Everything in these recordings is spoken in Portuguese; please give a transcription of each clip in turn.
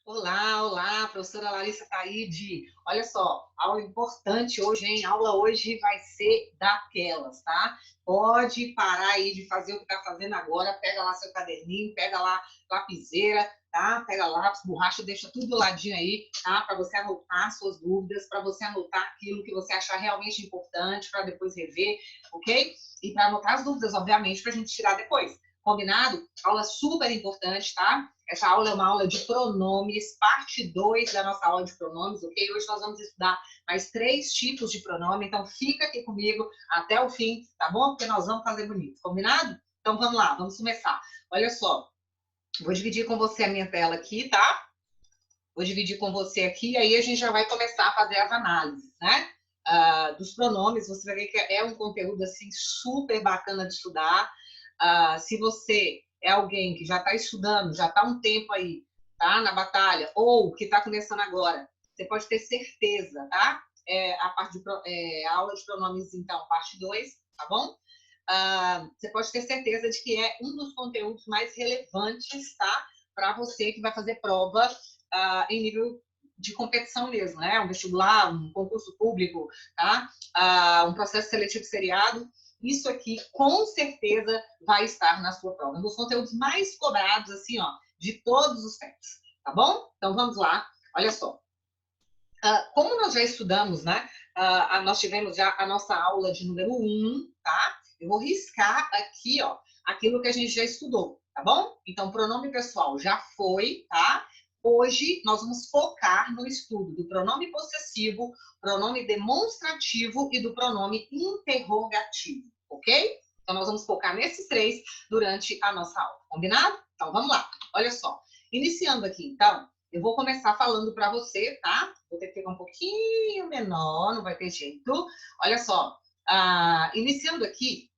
Olá, olá, professora Larissa Taide. Olha só, aula importante hoje, hein? Aula hoje vai ser daquelas, tá? Pode parar aí de fazer o que tá fazendo agora, pega lá seu caderninho, pega lá lapiseira, tá? Pega lápis, borracha, deixa tudo do ladinho aí, tá? Para você anotar suas dúvidas, para você anotar aquilo que você achar realmente importante, para depois rever, ok? E para anotar as dúvidas, obviamente, para a gente tirar depois. Combinado? Aula super importante, tá? Essa aula é uma aula de pronomes, parte 2 da nossa aula de pronomes, ok? Hoje nós vamos estudar mais 3 tipos de pronome, então fica aqui comigo até o fim, tá bom? Porque nós vamos fazer bonito, combinado? Então vamos lá, vamos começar. Olha só, vou dividir com você a minha tela aqui, tá? Vou dividir com você aqui, aí a gente já vai começar a fazer as análises, né? Dos pronomes, você vai ver que é um conteúdo assim super bacana de estudar. Se você é alguém que já está estudando, já está um tempo aí, tá? Na batalha, ou que está começando agora, você pode ter certeza, tá? A aula de pronomes, então, parte 2, tá bom? Você pode ter certeza de que é um dos conteúdos mais relevantes, tá? Para você que vai fazer prova em nível de competição mesmo, né? Um vestibular, um concurso público, tá? Um processo seletivo seriado. Isso aqui, com certeza, vai estar na sua prova. Um dos conteúdos mais cobrados, assim, ó, de todos os tempos, tá bom? Então, vamos lá. Olha só. Como nós já estudamos, né? Nós tivemos já a nossa aula de número 1, tá? Eu vou riscar aqui, ó, aquilo que a gente já estudou, tá bom? Então, pronome pessoal já foi, tá? Hoje nós vamos focar no estudo do pronome possessivo, pronome demonstrativo e do pronome interrogativo, ok? Então, nós vamos focar nesses 3 durante a nossa aula, combinado? Então, vamos lá. Olha só. Iniciando aqui, então, eu vou começar falando para você, tá? Vou ter que pegar um pouquinho menor, não vai ter jeito. Olha só, iniciando aqui,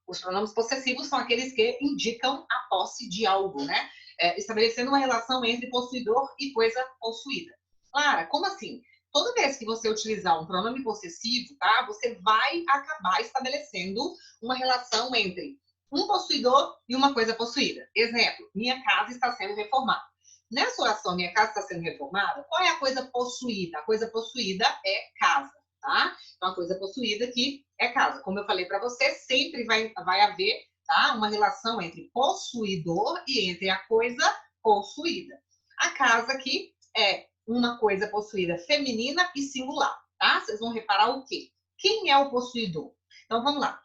os pronomes possessivos são aqueles que indicam a posse de algo, né? Estabelecendo uma relação entre possuidor e coisa possuída. Clara, como assim? Toda vez que você utilizar um pronome possessivo, tá? Você vai acabar estabelecendo uma relação entre um possuidor e uma coisa possuída. Exemplo, minha casa está sendo reformada. Nessa oração, minha casa está sendo reformada, qual é a coisa possuída? A coisa possuída é casa, tá? Então, a coisa possuída aqui é casa. Como eu falei para você, sempre vai haver, tá, uma relação entre possuidor e entre a coisa possuída. A casa aqui é uma coisa possuída feminina e singular, tá? Vocês vão reparar o quê? Quem é o possuidor? Então, vamos lá.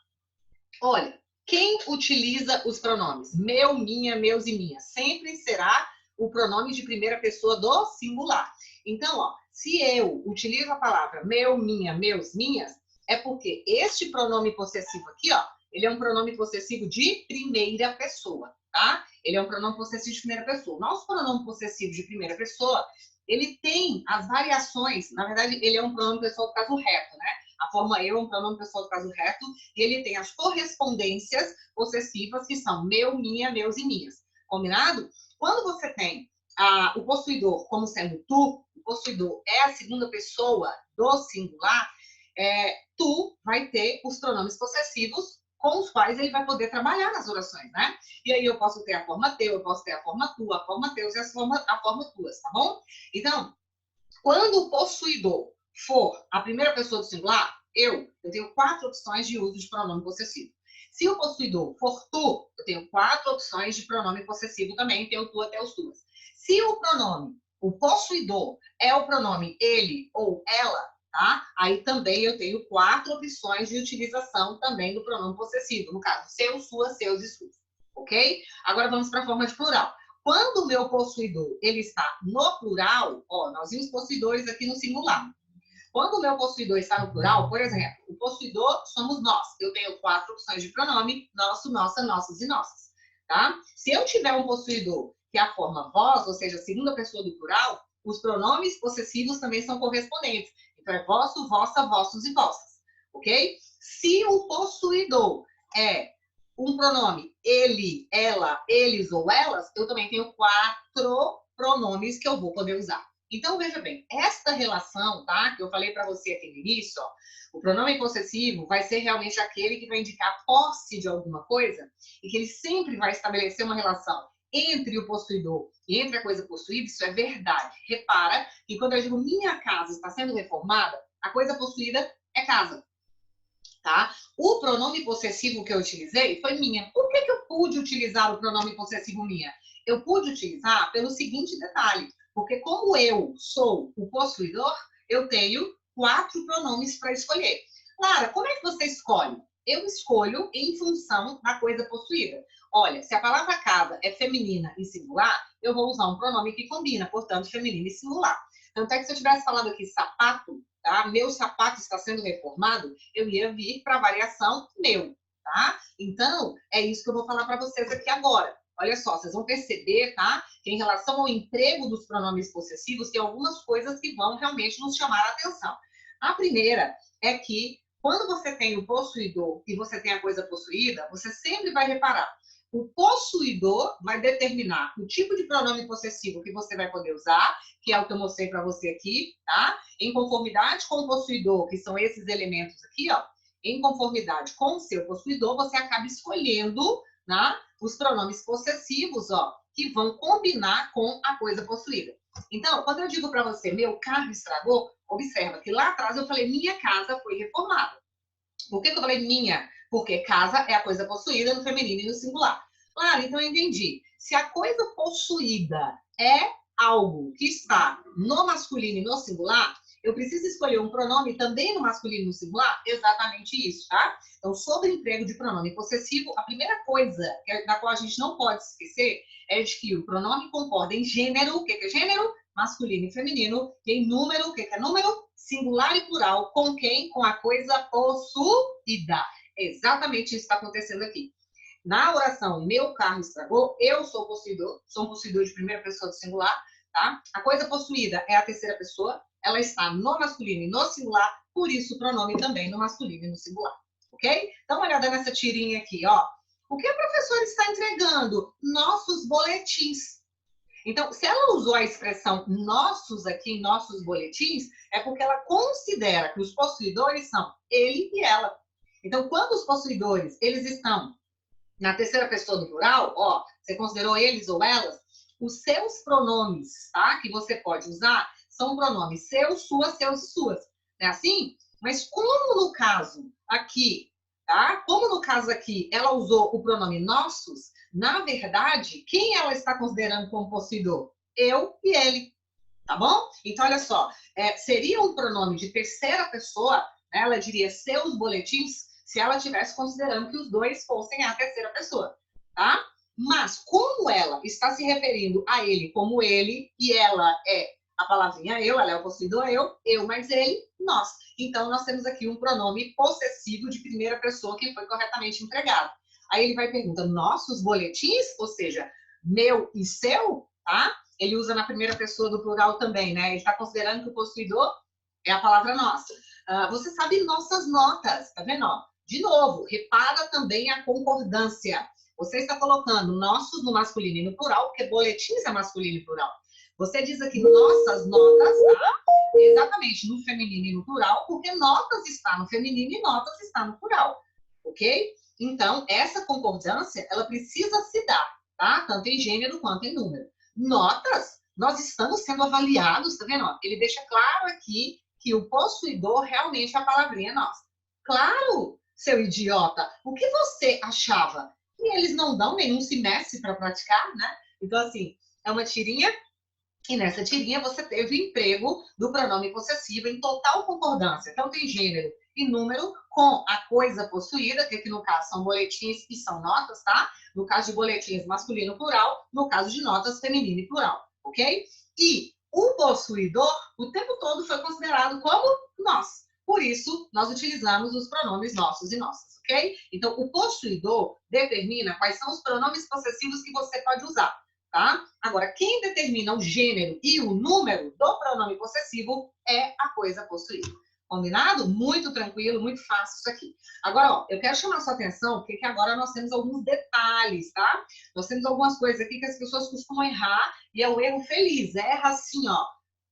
Olha, quem utiliza os pronomes meu, minha, meus e minhas? Sempre será o pronome de primeira pessoa do singular. Então, ó, se eu utilizo a palavra meu, minha, meus, minhas, é porque este pronome possessivo aqui, ó, ele é um pronome possessivo de primeira pessoa, tá? Ele é um pronome possessivo de primeira pessoa. Nosso pronome possessivo de primeira pessoa, ele tem as variações, na verdade, ele é um pronome pessoal do caso reto, né? A forma eu é um pronome pessoal do caso reto, e ele tem as correspondências possessivas, que são meu, minha, meus e minhas. Combinado? Quando você tem o possuidor como sendo tu, o possuidor é a segunda pessoa do singular, tu vai ter os pronomes possessivos com os quais ele vai poder trabalhar nas orações, né? E aí eu posso ter a forma teu, eu posso ter a forma tu, a forma teus e a forma tuas, tá bom? Então, quando o possuidor for a primeira pessoa do singular, eu tenho 4 opções de uso de pronome possessivo. Se o possuidor for tu, eu tenho 4 opções de pronome possessivo também, tenho tu até os tuas. Se o pronome, o possuidor, é o pronome ele ou ela, tá? Aí também eu tenho 4 opções de utilização também do pronome possessivo. No caso, seu, sua, seus e suas. Ok? Agora vamos para a forma de plural. Quando o meu possuidor ele está no plural, ó, nós vimos possuidores aqui no singular. Quando o meu possuidor está no plural, por exemplo, o possuidor somos nós. Eu tenho 4 opções de pronome: nosso, nossa, nossos e nossas. Tá? Se eu tiver um possuidor que é a forma vós, ou seja, a segunda pessoa do plural, os pronomes possessivos também são correspondentes. Então é vosso, vossa, vossos e vossas. Ok? Se o possuidor é um pronome ele, ela, eles ou elas, eu também tenho 4 pronomes que eu vou poder usar. Então, veja bem, esta relação, tá, que eu falei para você aqui no início, ó, o pronome possessivo vai ser realmente aquele que vai indicar a posse de alguma coisa e que ele sempre vai estabelecer uma relação entre o possuidor e entre a coisa possuída, isso é verdade. Repara que quando eu digo minha casa está sendo reformada, a coisa possuída é casa, tá? O pronome possessivo que eu utilizei foi minha. Por que eu pude utilizar o pronome possessivo minha? Eu pude utilizar pelo seguinte detalhe, porque como eu sou o possuidor, eu tenho 4 pronomes para escolher. Clara, como é que você escolhe? Eu escolho em função da coisa possuída. Olha, se a palavra casa é feminina e singular, eu vou usar um pronome que combina, portanto, feminino e singular. Tanto é que se eu tivesse falado aqui sapato, tá? Meu sapato está sendo reformado, eu ia vir para a variação meu, tá? Então, é isso que eu vou falar para vocês aqui agora. Olha só, vocês vão perceber, tá? Que em relação ao emprego dos pronomes possessivos, tem algumas coisas que vão realmente nos chamar a atenção. A primeira é que, quando você tem o possuidor e você tem a coisa possuída, você sempre vai reparar. O possuidor vai determinar o tipo de pronome possessivo que você vai poder usar, que é o que eu mostrei para você aqui, tá? Em conformidade com o possuidor, que são esses elementos aqui, ó. Em conformidade com o seu possuidor, você acaba escolhendo, né, os pronomes possessivos, ó, que vão combinar com a coisa possuída. Então, quando eu digo para você, meu carro estragou, observa que lá atrás eu falei, minha casa foi reformada. Por que eu falei minha? Porque casa é a coisa possuída no feminino e no singular. Claro, então eu entendi. Se a coisa possuída é algo que está no masculino e no singular, eu preciso escolher um pronome também no masculino e no singular? Exatamente isso, tá? Então, sobre o emprego de pronome possessivo, a primeira coisa da qual a gente não pode esquecer é de que o pronome concorda em gênero. O que é gênero? Masculino e feminino. E em número, o que é número? Singular e plural. Com quem? Com a coisa possuída. Exatamente isso que está acontecendo aqui. Na oração, meu carro estragou, eu sou um possuidor de primeira pessoa do singular, tá? A coisa possuída é a terceira pessoa, ela está no masculino e no singular, por isso o pronome também no masculino e no singular, ok? Dá uma olhada nessa tirinha aqui, ó. O que a professora está entregando? Nossos boletins. Então, se ela usou a expressão nossos aqui, nossos boletins, é porque ela considera que os possuidores são ele e ela. Então, quando os possuidores, eles estão na terceira pessoa do plural, ó, você considerou eles ou elas, os seus pronomes, tá? Que você pode usar, são pronomes seus, suas, seus e suas. Não é assim? Mas como no caso aqui, tá? Como no caso aqui, ela usou o pronome nossos, na verdade, quem ela está considerando como possuidor? Eu e ele, tá bom? Então, olha só, seria um pronome de terceira pessoa, né? Ela diria seus boletins, se ela estivesse considerando que os dois fossem a terceira pessoa, tá? Mas como ela está se referindo a ele como ele, e ela é a palavrinha eu, ela é o possuidor eu mais ele, nós. Então, nós temos aqui um pronome possessivo de primeira pessoa que foi corretamente empregado. Aí ele vai perguntar, nossos boletins, ou seja, meu e seu, tá? Ele usa na primeira pessoa do plural também, né? Ele está considerando que o possuidor é a palavra nossa. Você sabe nossas notas, tá vendo? Ó? De novo, repara também a concordância. Você está colocando nossos no masculino e no plural, porque boletins é masculino e plural. Você diz aqui nossas notas, tá? Exatamente, no feminino e no plural, porque notas está no feminino e notas está no plural, ok? Então, essa concordância, ela precisa se dar, tá? Tanto em gênero quanto em número. Notas, nós estamos sendo avaliados, tá vendo? Ele deixa claro aqui que o possuidor realmente é a palavrinha nossa. Claro, seu idiota, o que você achava? E eles não dão nenhum semestre para praticar, né? Então, assim, é uma tirinha, e nessa tirinha você teve o emprego do pronome possessivo em total concordância. Então, tem gênero e número com a coisa possuída, que aqui no caso são boletins e são notas, tá? No caso de boletins, masculino plural, no caso de notas, feminino e plural, ok? E o possuidor, o tempo todo, foi considerado como nós. Por isso, nós utilizamos os pronomes nossos e nossas, ok? Então, o possuidor determina quais são os pronomes possessivos que você pode usar, tá? Agora, quem determina o gênero e o número do pronome possessivo é a coisa possuída. Combinado? Muito tranquilo, muito fácil isso aqui. Agora, ó, eu quero chamar a sua atenção, porque aqui agora nós temos alguns detalhes, tá? Nós temos algumas coisas aqui que as pessoas costumam errar, e é o erro feliz. Erra assim, ó,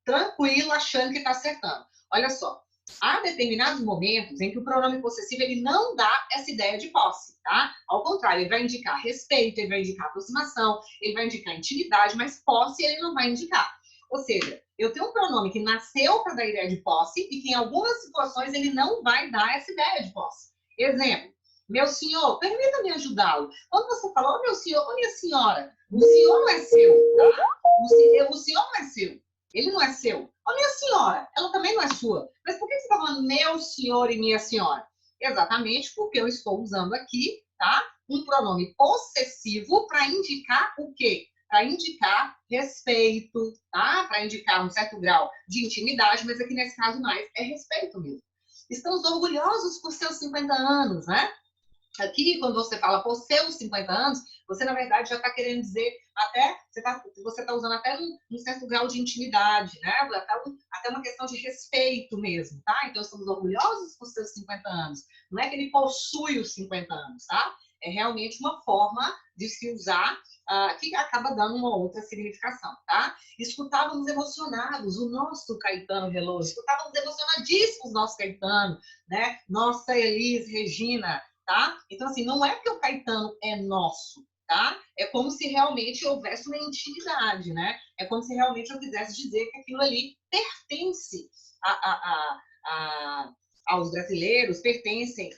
tranquilo, achando que tá acertando. Olha só. Há determinados momentos em que o pronome possessivo ele não dá essa ideia de posse, tá? Ao contrário, ele vai indicar respeito, ele vai indicar aproximação, ele vai indicar intimidade, mas posse ele não vai indicar. Ou seja, eu tenho um pronome que nasceu para dar ideia de posse e que em algumas situações ele não vai dar essa ideia de posse. Exemplo, meu senhor, permita-me ajudá-lo. Quando você fala, ô meu senhor, ô minha senhora, o senhor não é seu, tá? O senhor não é seu. Ele não é seu. Ô, minha senhora, ela também não é sua. Mas por que você está falando meu senhor e minha senhora? Exatamente porque eu estou usando aqui, tá? Um pronome possessivo para indicar o quê? Para indicar respeito, tá? Para indicar um certo grau de intimidade, mas aqui nesse caso mais é respeito mesmo. Estamos orgulhosos por seus 50 anos, né? Aqui, quando você fala por seus 50 anos, você, na verdade, já está querendo dizer até, você tá usando até um certo grau de intimidade, né? Até uma questão de respeito mesmo, tá? Então, estamos orgulhosos por seus 50 anos. Não é que ele possui os 50 anos, tá? É realmente uma forma de se usar que acaba dando uma outra significação, tá? Escutávamos emocionados o nosso Caetano Veloso, escutávamos emocionadíssimos o nosso Caetano, né? Nossa Elis Regina, tá? Então, assim, não é que o Caetano é nosso, tá? É como se realmente houvesse uma intimidade, né? É como se realmente eu quisesse dizer que aquilo ali pertence aos brasileiros, pertence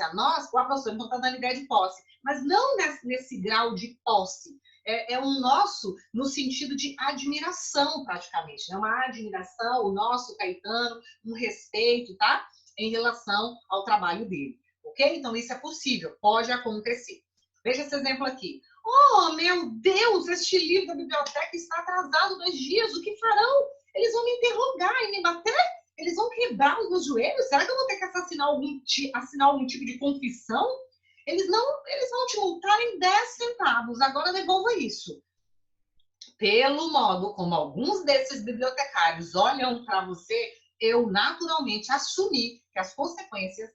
a nós, o professor não está dando ideia de posse, mas não nesse grau de posse. É um nosso no sentido de admiração, praticamente, né? Uma admiração, o nosso Caetano, um respeito, tá? Em relação ao trabalho dele. Ok? Então, isso é possível, pode acontecer. Veja esse exemplo aqui. Oh, meu Deus, este livro da biblioteca está atrasado 2 dias, o que farão? Eles vão me interrogar e me bater? Eles vão quebrar os meus joelhos? Será que eu vou ter que assinar algum tipo de confissão? Eles vão te multar em 10 centavos, agora devolva isso. Pelo modo como alguns desses bibliotecários olham para você, eu naturalmente assumi que as consequências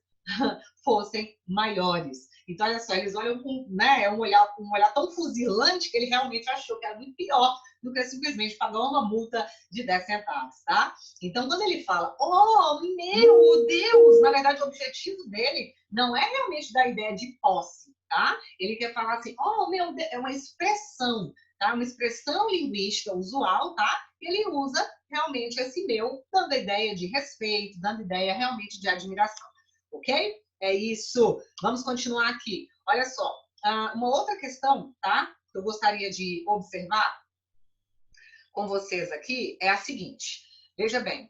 fossem maiores. Então, olha só, eles olham com um olhar tão fuzilante que ele realmente achou que era muito pior do que simplesmente pagar uma multa de 10 centavos, tá? Então, quando ele fala, oh, meu Deus, na verdade, o objetivo dele não é realmente dar ideia de posse, tá? Ele quer falar assim, oh, meu Deus, é uma expressão, tá? Uma expressão linguística usual, tá? Ele usa realmente esse meu, dando a ideia de respeito, dando ideia realmente de admiração. Ok? É isso. Vamos continuar aqui. Olha só, uma outra questão, tá? Que eu gostaria de observar com vocês aqui é a seguinte. Veja bem.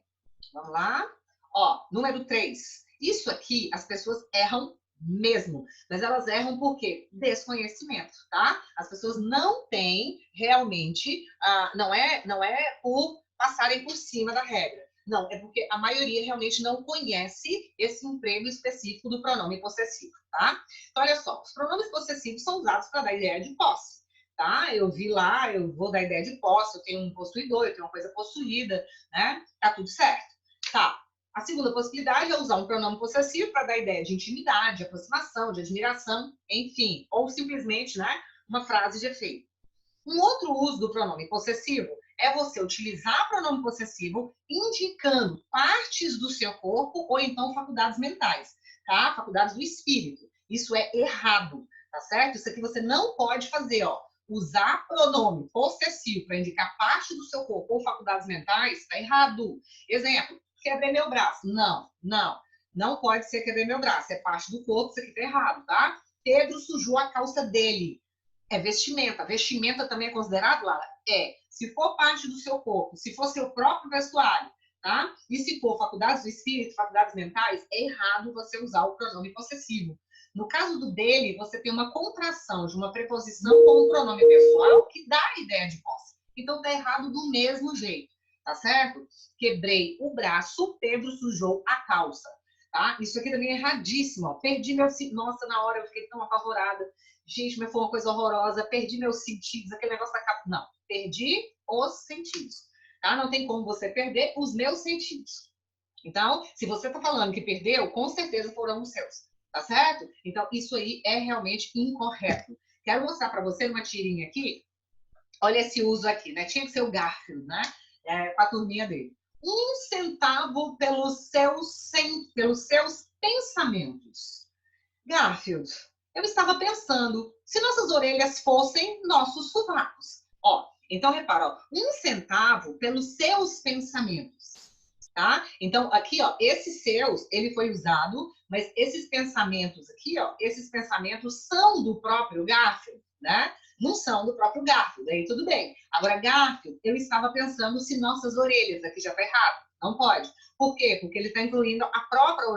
Vamos lá. Ó, número 3. Isso aqui as pessoas erram mesmo. Mas elas erram por quê? Desconhecimento, tá? As pessoas não têm realmente, não é por passarem por cima da regra. Não, é porque a maioria realmente não conhece esse emprego específico do pronome possessivo, tá? Então, olha só, os pronomes possessivos são usados para dar ideia de posse, tá? Eu vi lá, eu vou dar ideia de posse, eu tenho um possuidor, eu tenho uma coisa possuída, né? Tá tudo certo. Tá. A segunda possibilidade é usar um pronome possessivo para dar ideia de intimidade, de aproximação, de admiração, enfim, ou simplesmente, né, uma frase de efeito. Um outro uso do pronome possessivo é você utilizar o pronome possessivo indicando partes do seu corpo ou então faculdades mentais, tá? Faculdades do espírito. Isso é errado, tá certo? Isso aqui você não pode fazer, ó. Usar pronome possessivo para indicar parte do seu corpo ou faculdades mentais, tá errado. Exemplo, quebrei meu braço. Não pode ser quebrei meu braço. É parte do corpo, isso aqui tá errado, tá? Pedro sujou a calça dele. É vestimenta. Vestimenta também é considerado, Lara? É. Se for parte do seu corpo, se for seu próprio vestuário, tá? E se for faculdades do espírito, faculdades mentais, é errado você usar o pronome possessivo. No caso do dele, você tem uma contração de uma preposição com um pronome pessoal que dá a ideia de posse. Então, tá errado do mesmo jeito, tá certo? Quebrei o braço, Pedro sujou a calça, tá? Isso aqui também é erradíssimo, ó. Perdi meu... Nossa, na hora eu fiquei tão apavorada. Gente, mas foi uma coisa horrorosa, perdi meus sentidos, aquele negócio da capa. Não, perdi os sentidos, tá? Não tem como você perder os meus sentidos. Então, se você tá falando que perdeu, com certeza foram os seus, tá certo? Então, isso aí é realmente incorreto. Quero mostrar para você uma tirinha aqui. Olha esse uso aqui, né? Tinha que ser o Garfield, né? Com a turminha dele. um centavo pelos seus pensamentos. Garfield, eu estava pensando, se nossas orelhas fossem nossos sovacos. Ó, então repara, ó, um centavo pelos seus pensamentos, tá? Então aqui, ó, esses seus, ele foi usado, mas esses pensamentos aqui, ó, esses pensamentos são do próprio Garfield, né? Não são do próprio Garfield, aí tudo bem. Agora, Garfield, eu estava pensando se nossas orelhas, aqui já está errado, não pode. Por quê? Porque ele está incluindo a própria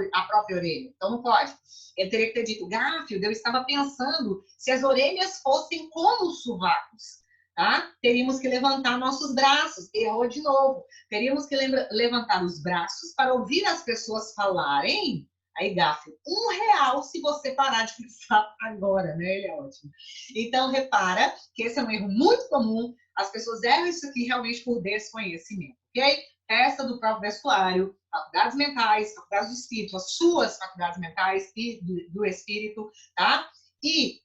orelha, então não pode. Ele teria que ter dito, Garfield, eu estava pensando se as orelhas fossem como os sovacos, tá? Teríamos que levantar nossos braços, errou de novo. Teríamos que levantar os braços para ouvir as pessoas falarem. Aí, Garfield, R$ 1 se você parar de pensar agora, né? Ele é ótimo. Então, repara que esse é um erro muito comum. As pessoas erram isso aqui realmente por desconhecimento, ok? Festa do próprio vestuário, faculdades mentais, faculdades do espírito, as suas faculdades mentais e do espírito, tá? E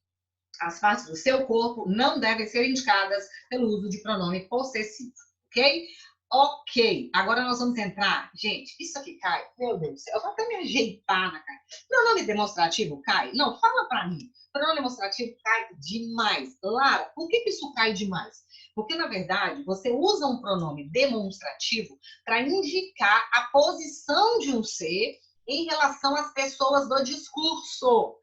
as partes do seu corpo não devem ser indicadas pelo uso de pronome possessivo, ok? Ok, agora nós vamos entrar. Gente, isso aqui cai. Meu Deus do céu, eu vou até me ajeitar na cara. Pronome demonstrativo cai? Não, fala pra mim. Pronome demonstrativo cai demais. Lara, por que isso cai demais? Porque, na verdade, você usa um pronome demonstrativo para indicar a posição de um ser em relação às pessoas do discurso.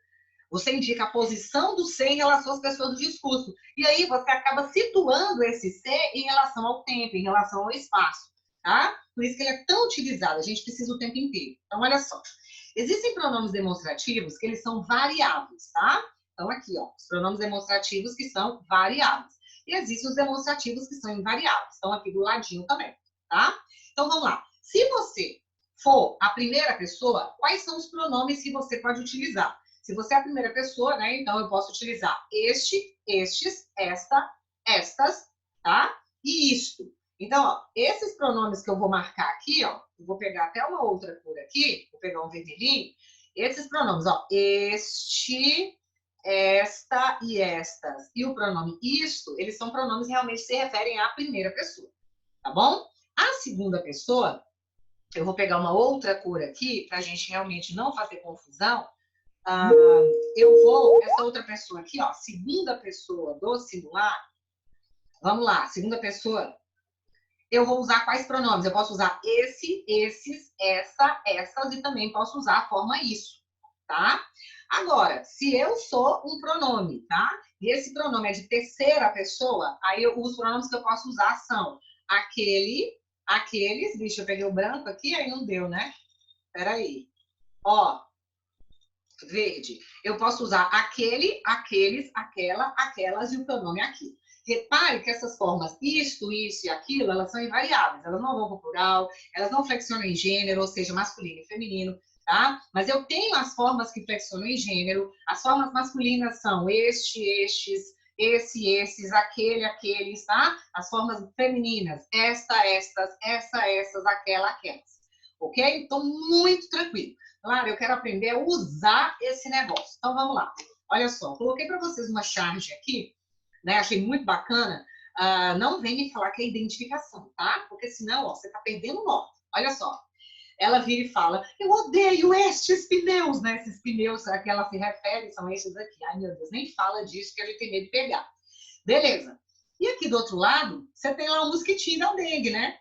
Você indica a posição do ser em relação às pessoas do discurso. E aí você acaba situando esse ser em relação ao tempo, em relação ao espaço. Tá? Por isso que ele é tão utilizado. A gente precisa o tempo inteiro. Então, olha só. Existem pronomes demonstrativos que eles são variáveis, tá? Então, aqui, ó, os pronomes demonstrativos que são variáveis. E existem os demonstrativos que são invariáveis. Estão aqui do ladinho também, tá? Então, vamos lá. Se você for a primeira pessoa, quais são os pronomes que você pode utilizar? Se você é a primeira pessoa, né? Então eu posso utilizar este, estes, esta, estas, tá? E isto. Então, ó, esses pronomes que eu vou marcar aqui, ó, eu vou pegar até uma outra cor aqui, vou pegar um vermelhinho. Esses pronomes, ó, este, esta e estas. E o pronome isto, eles são pronomes que realmente se referem à primeira pessoa, tá bom? A segunda pessoa, eu vou pegar uma outra cor aqui, pra gente realmente não fazer confusão. Eu vou, essa outra pessoa aqui, ó, segunda pessoa do singular, vamos lá, segunda pessoa, eu vou usar quais pronomes? Eu posso usar esse, esses, essa, essas e também posso usar a forma isso, tá? Agora, se eu sou um pronome, tá? E esse pronome é de terceira pessoa, aí os pronomes que eu posso usar são aquele, aqueles, bicho, eu peguei o branco aqui, aí não deu, né? Peraí. Ó, verde. Eu posso usar aquele, aqueles, aquela, aquelas e o pronome aqui. Repare que essas formas isto, isso e aquilo, elas são invariáveis. Elas não vão para o plural, elas não flexionam em gênero, ou seja, masculino e feminino, tá? Mas eu tenho as formas que flexionam em gênero. As formas masculinas são este, estes, esse, esses, aquele, aqueles, tá? As formas femininas, esta, estas, essa, essas, aquela, aquelas. Ok? Então, muito tranquilo. Claro, eu quero aprender a usar esse negócio. Então, vamos lá. Olha só, coloquei para vocês uma charge aqui, né? Achei muito bacana. Não vem me falar que é identificação, tá? Porque senão, ó, você tá perdendo nota. Olha só. Ela vira e fala, eu odeio estes pneus, né? Esses pneus a que ela se refere são estes aqui. Ai, meu Deus, nem fala disso que a gente tem medo de pegar. Beleza. E aqui do outro lado, você tem lá um mosquitinho da dengue, né?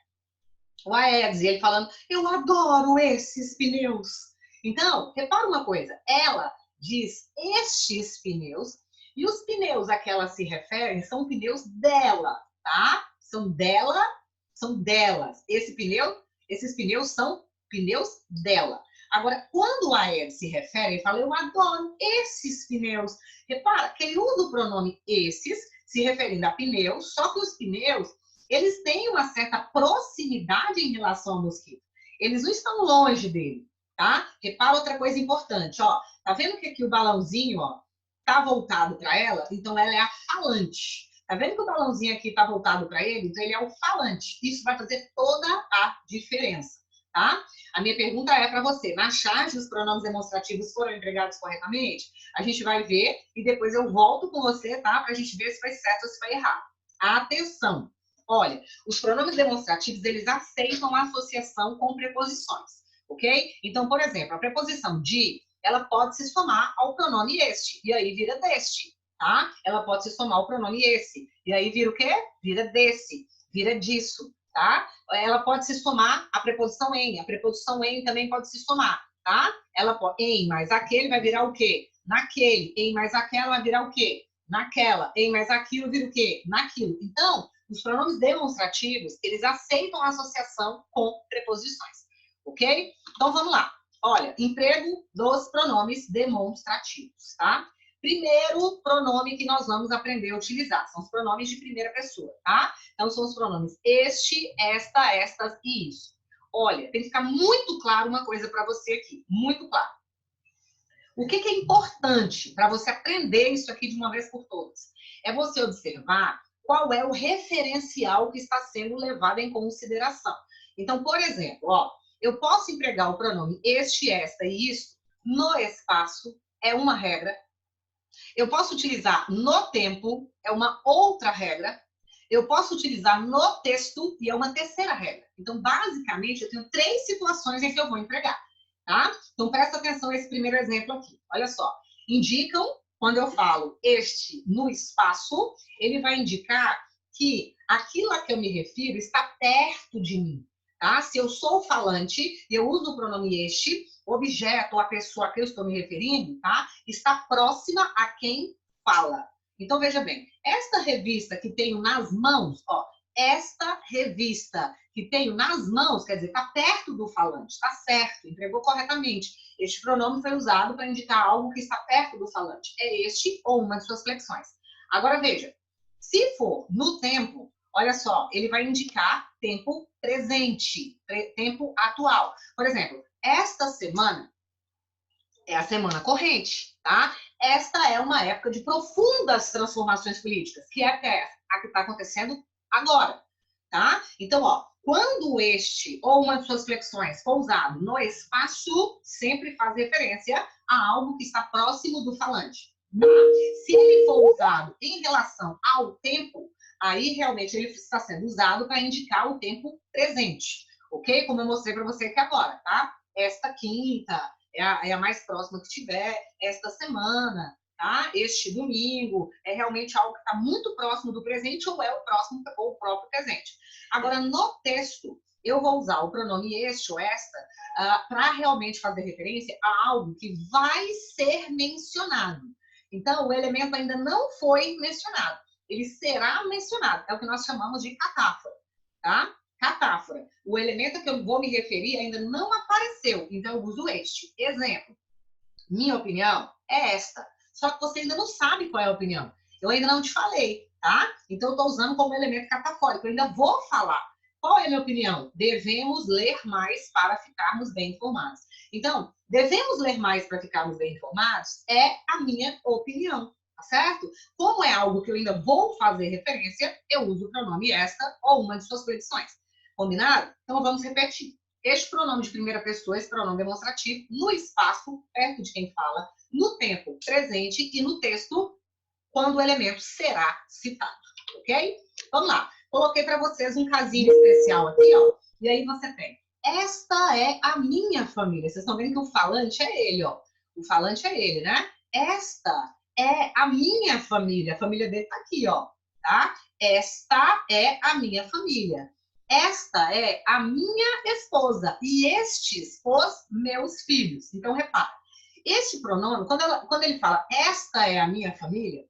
O Aedes, e ele falando, eu adoro esses pneus. Então, repara uma coisa, ela diz estes pneus, e os pneus a que ela se refere são pneus dela, tá? São dela, são delas. Esses pneus são pneus dela. Agora, quando a Aedes se refere, ele fala, eu adoro esses pneus. Repara que ele usa o pronome esses, se referindo a pneus, só que os pneus eles têm uma certa proximidade em relação ao mosquito. Eles não estão longe dele, tá? Repara outra coisa importante, ó. Tá vendo que aqui o balãozinho, ó, tá voltado para ela? Então ela é a falante. Tá vendo que o balãozinho aqui tá voltado para ele? Então ele é o falante. Isso vai fazer toda a diferença, tá? A minha pergunta é para você, na charge os pronomes demonstrativos foram empregados corretamente? A gente vai ver e depois eu volto com você, tá? Pra gente ver se foi certo ou se foi errado. Atenção! Olha, os pronomes demonstrativos, eles aceitam a associação com preposições, ok? Então, por exemplo, a preposição de, ela pode se somar ao pronome este, e aí vira deste, tá? Ela pode se somar ao pronome esse, e aí vira o quê? Vira desse, vira disso, tá? Ela pode se somar à preposição em, a preposição em também pode se somar, tá? Ela pode, em mais aquele vai virar o quê? Naquele, em mais aquela vai virar o quê? Naquela, em mais aquilo vira o quê? Naquilo. Então, os pronomes demonstrativos, eles aceitam a associação com preposições, ok? Então, vamos lá. Olha, emprego dos pronomes demonstrativos, tá? Primeiro pronome que nós vamos aprender a utilizar são os pronomes de primeira pessoa, tá? Então, são os pronomes este, esta, estas e isso. Olha, tem que ficar muito claro uma coisa para você aqui, muito claro. O que é importante para você aprender isso aqui de uma vez por todas? É você observar qual é o referencial que está sendo levado em consideração. Então, por exemplo, ó, eu posso empregar o pronome este, esta e isso no espaço, é uma regra. Eu posso utilizar no tempo, é uma outra regra. Eu posso utilizar no texto, e é uma terceira regra. Então, basicamente, eu tenho 3 situações em que eu vou empregar, tá? Então, presta atenção nesse primeiro exemplo aqui. Olha só. Indicam, quando eu falo este no espaço, ele vai indicar que aquilo a que eu me refiro está perto de mim, tá? Se eu sou falante e eu uso o pronome este, o objeto ou a pessoa a que eu estou me referindo, tá? Está próxima a quem fala. Então, veja bem, esta revista que tenho nas mãos, ó, esta revista que tenho nas mãos, quer dizer, está perto do falante, está certo, empregou corretamente. Este pronome foi usado para indicar algo que está perto do falante. É este ou uma de suas flexões. Agora, veja, se for no tempo, olha só, ele vai indicar tempo presente, tempo atual. Por exemplo, esta semana é a semana corrente, tá? Esta é uma época de profundas transformações políticas, que é a que está acontecendo agora, tá? Então, ó, quando este ou uma de suas flexões for usado no espaço, sempre faz referência a algo que está próximo do falante, tá? Se ele for usado em relação ao tempo, aí realmente ele está sendo usado para indicar o tempo presente, ok? Como eu mostrei para você aqui agora, tá? Esta quinta, é a mais próxima que tiver, esta semana, tá? Este domingo, é realmente algo que está muito próximo do presente ou é o próximo ou o próprio presente. Agora, no texto, eu vou usar o pronome este ou esta para realmente fazer referência a algo que vai ser mencionado. Então, o elemento ainda não foi mencionado. Ele será mencionado. É o que nós chamamos de catáfora, tá? Catáfora. O elemento que eu vou me referir ainda não apareceu, então eu uso este. Exemplo. Minha opinião é esta. Só que você ainda não sabe qual é a opinião. Eu ainda não te falei, tá? Então eu estou usando como elemento catafórico. Eu ainda vou falar. Qual é a minha opinião? Devemos ler mais para ficarmos bem informados. Então, devemos ler mais para ficarmos bem informados é a minha opinião, tá certo? Como é algo que eu ainda vou fazer referência, eu uso o pronome esta ou uma de suas flexões. Combinado? Então vamos repetir. Este pronome de primeira pessoa, esse pronome demonstrativo, no espaço, perto de quem fala, no tempo presente e no texto, quando o elemento será citado, ok? Vamos lá. Coloquei para vocês um casinho especial aqui, ó. E aí você tem. Esta é a minha família. Vocês estão vendo que o falante é ele, ó. O falante é ele, né? Esta é a minha família. A família dele tá aqui, ó. Tá? Esta é a minha família. Esta é a minha esposa e estes os meus filhos. Então, repara, este pronome, quando ele fala esta é a minha família,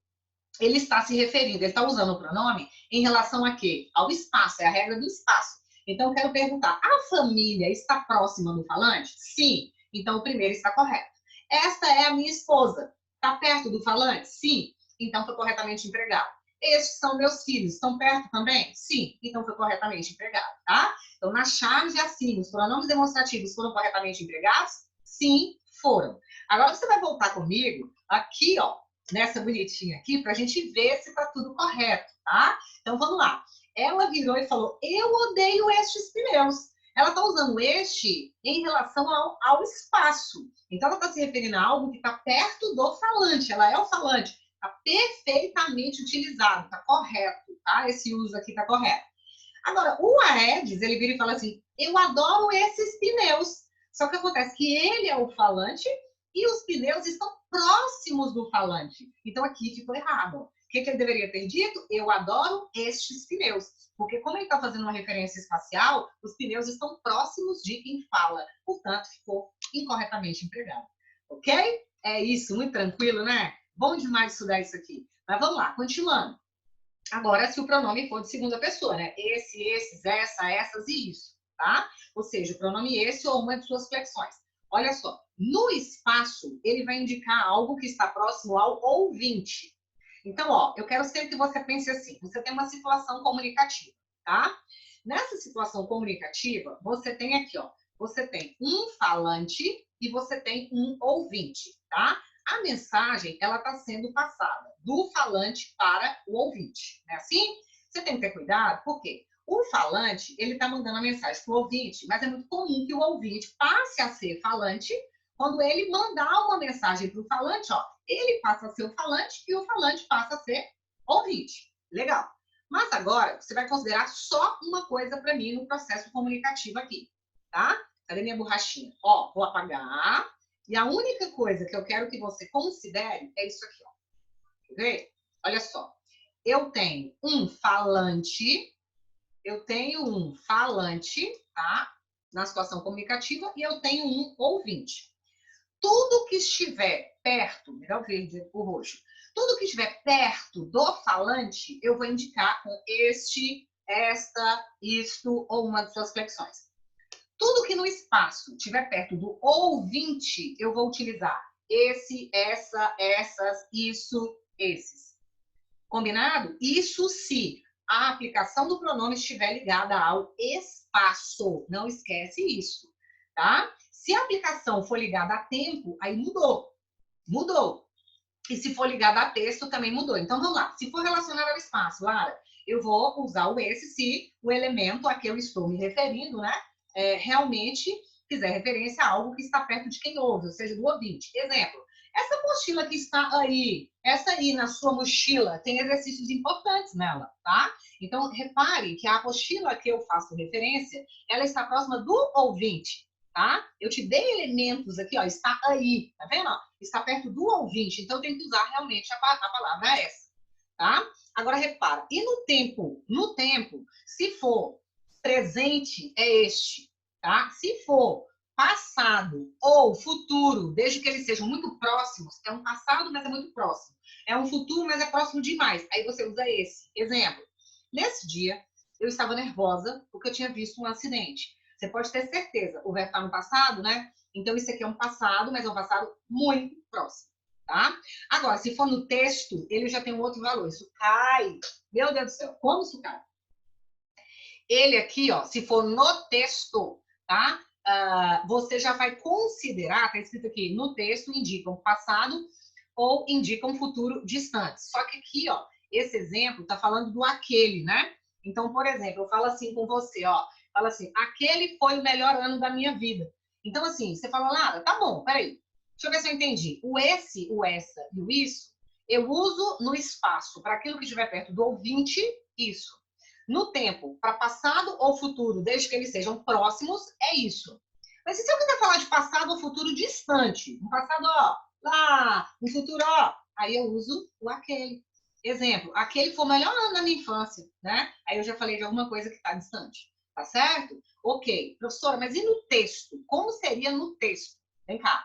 ele está se referindo, ele está usando o pronome em relação a quê? Ao espaço, é a regra do espaço. Então, eu quero perguntar, a família está próxima do falante? Sim. Então, o primeiro está correto. Esta é a minha esposa. Está perto do falante? Sim. Então, foi corretamente empregado. Estes são meus filhos. Estão perto também? Sim. Então, foi corretamente empregado, tá? Então, na charge, assim, os pronomes demonstrativos foram corretamente empregados? Sim, foram. Agora, você vai voltar comigo aqui, ó, nessa bonitinha aqui, para a gente ver se está tudo correto, tá? Então, vamos lá. Ela virou e falou, eu odeio estes pneus. Ela está usando este em relação ao espaço. Então, ela está se referindo a algo que está perto do falante. Ela é o falante. Está perfeitamente utilizado, está correto, tá? Esse uso aqui está correto. Agora, o Aedes, ele vira e fala assim, eu adoro esses pneus. Só que acontece que ele é o falante e os pneus estão próximos do falante. Então, aqui ficou errado. O que ele deveria ter dito? Eu adoro estes pneus. Porque como ele está fazendo uma referência espacial, os pneus estão próximos de quem fala. Portanto, ficou incorretamente empregado. Ok? É isso, muito tranquilo, né? Bom demais estudar isso aqui. Mas vamos lá, continuando. Agora, se o pronome for de segunda pessoa, né? Esse, esses, essa, essas e isso, tá? Ou seja, o pronome esse ou uma de suas flexões. Olha só, no espaço, ele vai indicar algo que está próximo ao ouvinte. Então, ó, eu quero sempre que você pense assim, você tem uma situação comunicativa, tá? Nessa situação comunicativa, você tem aqui, ó, você tem um falante e você tem um ouvinte, tá? A mensagem, ela está sendo passada do falante para o ouvinte, não é assim? Você tem que ter cuidado, porque o falante, ele está mandando a mensagem para o ouvinte, mas é muito comum que o ouvinte passe a ser falante quando ele mandar uma mensagem para o falante, ó, ele passa a ser o falante e o falante passa a ser ouvinte. Legal. Mas agora, você vai considerar só uma coisa para mim no processo comunicativo aqui, tá? Cadê minha borrachinha? Ó, vou apagar. E a única coisa que eu quero que você considere é isso aqui, ó. Quer ver? Olha só. Eu tenho um falante, tá? Na situação comunicativa, e eu tenho um ouvinte. Tudo que estiver perto, melhor verde o roxo, tudo que estiver perto do falante, eu vou indicar com este, esta, isto ou uma de suas flexões. Tudo que no espaço estiver perto do ouvinte, eu vou utilizar esse, essa, essas, isso, esses. Combinado? Isso se a aplicação do pronome estiver ligada ao espaço. Não esquece isso, tá? Se a aplicação for ligada a tempo, aí mudou. Mudou. E se for ligada a texto, também mudou. Então, vamos lá. Se for relacionado ao espaço, Lara, eu vou usar o esse se o elemento a que eu estou me referindo, né, realmente fizer referência a algo que está perto de quem ouve, ou seja, do ouvinte. Exemplo, essa mochila que está aí, essa aí na sua mochila, tem exercícios importantes nela, tá? Então, repare que a apostila que eu faço referência, ela está próxima do ouvinte, tá? Eu te dei elementos aqui, ó, está aí, tá vendo? Está perto do ouvinte, então tem que usar realmente a palavra essa, tá? Agora, repara, e no tempo? No tempo, se for presente, é este, tá? Se for passado ou futuro, desde que eles sejam muito próximos, é um passado, mas é muito próximo. É um futuro, mas é próximo demais. Aí você usa esse. Exemplo, nesse dia, eu estava nervosa porque eu tinha visto um acidente. Você pode ter certeza, o verbo está no passado, né? Então, isso aqui é um passado, mas é um passado muito próximo, tá? Agora, se for no texto, ele já tem um outro valor. Isso cai. Meu Deus do céu, como isso cai? Ele aqui, ó, se for no texto, tá? Você já vai considerar, tá escrito aqui, no texto indica um passado ou indica um futuro distante. Só que aqui, ó, esse exemplo tá falando do aquele, né? Então, por exemplo, eu falo assim com você, ó, fala assim, aquele foi o melhor ano da minha vida. Então, assim, você fala, Lara, tá bom, peraí, deixa eu ver se eu entendi. O esse, o essa e o isso, eu uso no espaço, para aquilo que estiver perto do ouvinte, isso. No tempo, para passado ou futuro, desde que eles sejam próximos, é isso. Mas e se eu quiser falar de passado ou futuro distante? Um passado, ó, lá, um futuro, ó, aí eu uso o aquele. Exemplo, aquele foi o melhor ano da minha infância, né? Aí eu já falei de alguma coisa que está distante, tá certo? Ok, professora, mas e no texto? Como seria no texto? Vem cá.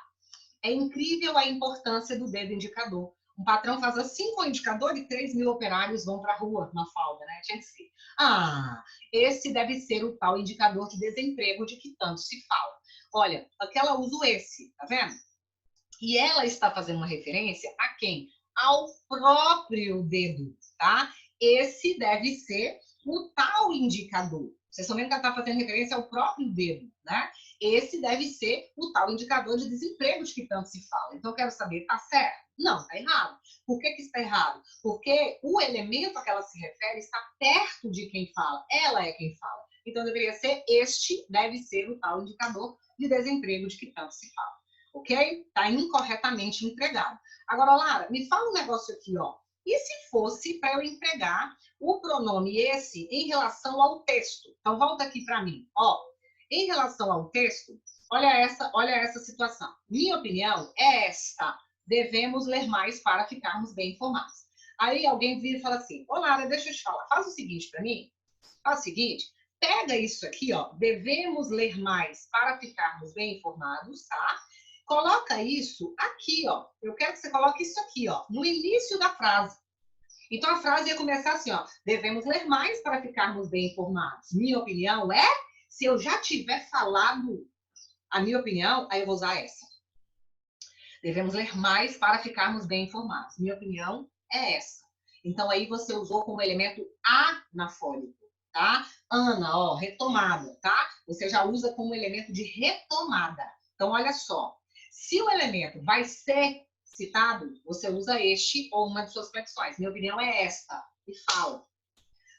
É incrível a importância do dedo indicador. Um patrão faz assim com o indicador e 3.000 operários vão para a rua, na falda, né? Tinha que ser. Ah, esse deve ser o tal indicador de desemprego de que tanto se fala. Olha, aquela usa o esse, tá vendo? E ela está fazendo uma referência a quem? Ao próprio dedo, tá? Esse deve ser o tal indicador. Vocês estão vendo que ela está fazendo referência ao próprio dedo, né? Esse deve ser o tal indicador de desemprego de que tanto se fala. Então, eu quero saber, tá certo? Não, tá errado. Por que que está errado? Porque o elemento a que ela se refere está perto de quem fala. Ela é quem fala. Então, deveria ser este, deve ser o tal indicador de desemprego de que tanto se fala. Ok? Está incorretamente empregado. Agora, Lara, me fala um negócio aqui, ó. E se fosse para eu empregar o pronome esse em relação ao texto? Então, volta aqui para mim. Ó, em relação ao texto, olha essa situação. Minha opinião é esta. Devemos ler mais para ficarmos bem informados. Aí alguém vira e fala assim, ô Lara, deixa eu te falar, faz o seguinte para mim. Faz o seguinte, pega isso aqui, ó, devemos ler mais para ficarmos bem informados, tá? Coloca isso aqui, ó. Eu quero que você coloque isso aqui, ó, no início da frase. Então a frase ia começar assim, ó. Devemos ler mais para ficarmos bem informados. Minha opinião é, se eu já tiver falado a minha opinião, aí eu vou usar essa. Devemos ler mais para ficarmos bem informados. Minha opinião é essa. Então aí você usou como elemento anafónico, tá? Ana, ó, retomada, tá? Você já usa como elemento de retomada. Então olha só. Se o elemento vai ser citado, você usa este ou uma de suas flexões. Minha opinião é esta. E fala.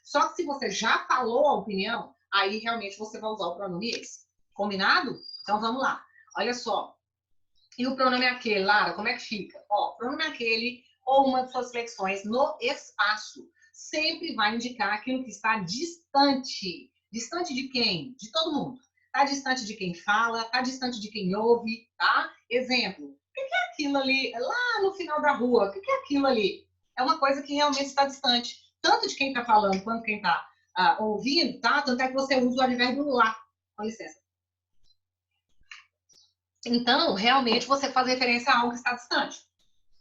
Só que se você já falou a opinião, aí realmente você vai usar o pronome esse. Combinado? Então vamos lá. Olha só. E o pronome aquele, Lara, como é que fica? Ó, pronome aquele ou uma de suas flexões no espaço sempre vai indicar aquilo que está distante. Distante de quem? De todo mundo. Está distante de quem fala, está distante de quem ouve, tá? Exemplo, o que é aquilo ali lá no final da rua? O que é aquilo ali? É uma coisa que realmente está distante, tanto de quem está falando quanto quem está ouvindo, tá? Tanto é que você usa o advérbio lá. Com licença. Então, realmente, você faz referência a algo que está distante.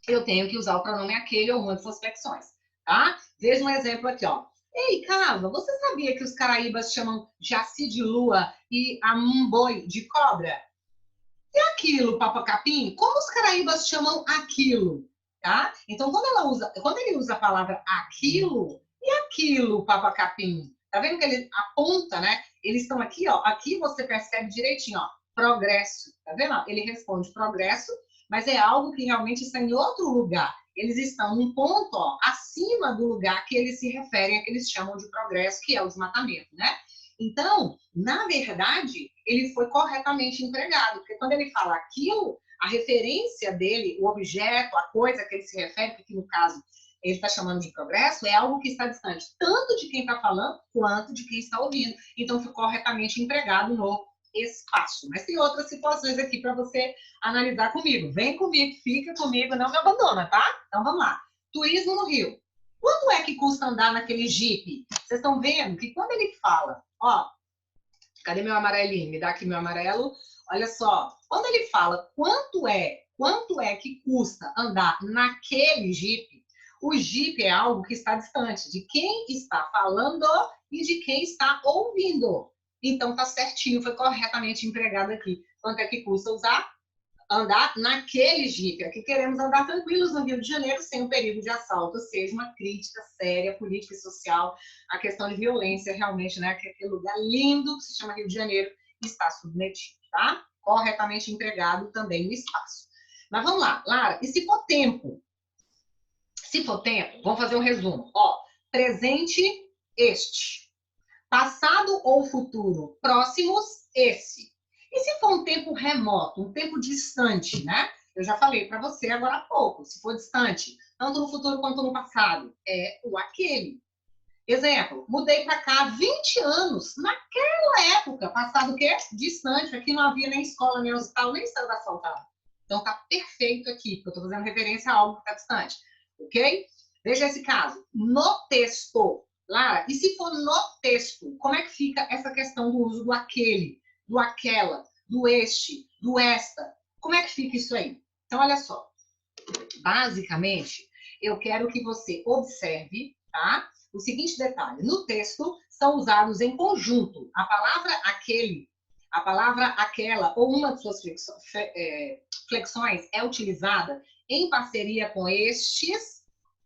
Eu tenho que usar o pronome aquele ou uma de suas flexões, tá? Veja um exemplo aqui, ó. Ei, Cava, você sabia que os caraíbas chamam Jaci de lua e Amamboi de cobra? E aquilo, papacapim? Como os caraíbas chamam aquilo? Tá? Então, quando ele usa a palavra aquilo, e aquilo, papacapim? Tá vendo que ele aponta, né? Eles estão aqui, ó. Aqui você percebe direitinho, ó. Progresso. Tá vendo? Ele responde progresso, mas é algo que realmente está em outro lugar. Eles estão num ponto, ó, acima do lugar que eles se referem a que eles chamam de progresso, que é o desmatamento, né? Então, na verdade, ele foi corretamente empregado, porque quando ele fala aquilo, a referência dele, o objeto, a coisa que ele se refere, que aqui no caso ele está chamando de progresso, é algo que está distante tanto de quem está falando quanto de quem está ouvindo. Então, foi corretamente empregado no espaço. Mas tem outras situações aqui para você analisar comigo. Vem comigo, fica comigo, não me abandona, tá? Então, vamos lá. Turismo no Rio. Quanto é que custa andar naquele Jeep? Vocês estão vendo que quando ele fala, ó, cadê meu amarelinho? Me dá aqui meu amarelo. Olha só, quando ele fala quanto é que custa andar naquele Jeep, o Jeep é algo que está distante de quem está falando e de quem está ouvindo. Então tá certinho, foi corretamente empregado aqui. Quanto é que custa andar naquele Jeep? Aqui queremos andar tranquilos no Rio de Janeiro sem o perigo de assalto, ou seja, uma crítica séria, política e social, a questão de violência realmente, né? Que aquele lugar lindo que se chama Rio de Janeiro está submetido, tá? Corretamente empregado também no espaço. Mas vamos lá, Lara, e se for tempo? Se for tempo, vamos fazer um resumo. Ó, presente, este. Passado ou futuro, próximos, esse. E se for um tempo remoto, um tempo distante, né? Eu já falei para você agora há pouco, se for distante, tanto no futuro quanto no passado, é o aquele. Exemplo, mudei para cá há 20 anos, naquela época, passado o quê? Distante, aqui não havia nem escola, nem hospital, nem estava asfaltado. Então tá perfeito aqui, porque eu estou fazendo referência a algo que está distante, ok? Veja esse caso. No texto, Lara, e se for no texto, como é que fica essa questão do uso do aquele, do aquela, do este, do esta? Como é que fica isso aí? Então, olha só. Basicamente, eu quero que você observe, tá? O seguinte detalhe. No texto, são usados em conjunto a palavra aquele, a palavra aquela ou uma de suas flexões é utilizada em parceria com estes,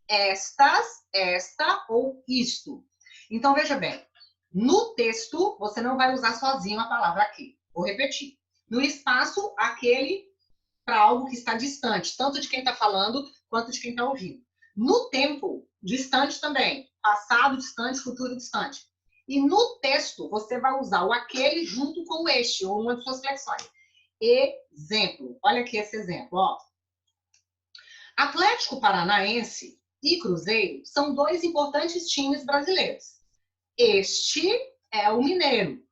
estas, esta ou isto. Então, veja bem, no texto, você não vai usar sozinho a palavra aquele. Vou repetir. No espaço, aquele para algo que está distante, tanto de quem está falando quanto de quem está ouvindo. No tempo, distante também. Passado distante, futuro distante. E no texto, você vai usar o aquele junto com o este, ou uma de suas flexões. Exemplo. Olha aqui esse exemplo, ó. Atlético Paranaense e Cruzeiro são dois importantes times brasileiros. Este é o Mineiro.